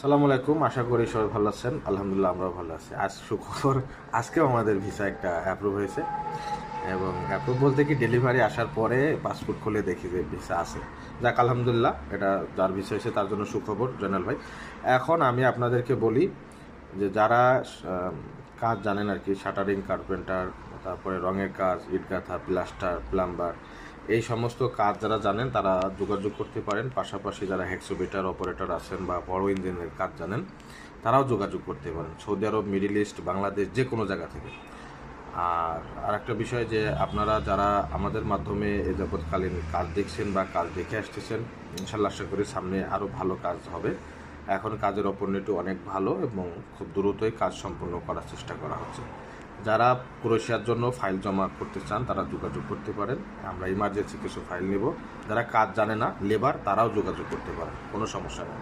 সালামু আলাইকুম, আশা করি সবাই ভালো আছেন। আলহামদুলিল্লাহ আমরাও ভালো আছি। আজ শুক্রবার, আজকেও আমাদের ভিসা একটা অ্যাপ্রুভ হয়েছে এবং অ্যাপ্রুভ বলতে কি ডেলিভারি আসার পরে পাসপোর্ট খুলে দেখি যে ভিসা আছে। যাক আলহামদুলিল্লাহ, এটা যার ভিসা হয়েছে তার জন্য সুখবর জয়নাল ভাই। এখন আমি আপনাদেরকে বলি যে যারা কাজ জানেন আর কি, শাটারিং, কার্পেন্টার, তারপরে রঙের কাজ, ইট গাঁথা, প্লাস্টার, প্লাম্বার, এই সমস্ত কাজ যারা জানেন তারা যোগাযোগ করতে পারেন। পাশাপাশি যারা হেক্সোমিটার অপারেটর আছেন বা বড় ইঞ্জিনের কাজ জানেন তারাও যোগাযোগ করতে পারেন, সৌদি আরব, মিডিল ইস্ট, বাংলাদেশ, যে কোনো জায়গা থেকে। আর একটা বিষয় যে আপনারা যারা আমাদের মাধ্যমে এ যাবৎকালীন কাজ দেখছেন বা কাজ দেখে আসতেছেন, ইনশাল্লাহ আশা করি সামনে আরও ভালো কাজ হবে। এখন কাজের অপরনিটি অনেক ভালো এবং খুব দ্রুতই কাজ সম্পন্ন করার চেষ্টা করা হচ্ছে। যারা ক্রোয়েশিয়ার জন্য ফাইল জমা করতে চান তারা যোগাযোগ করতে পারেন, আমরা ইমার্জেন্সি কিছু ফাইল নেব। যারা কাজ জানে না, লেবার, তারাও যোগাযোগ করতে পারেন, কোনো সমস্যা নেই।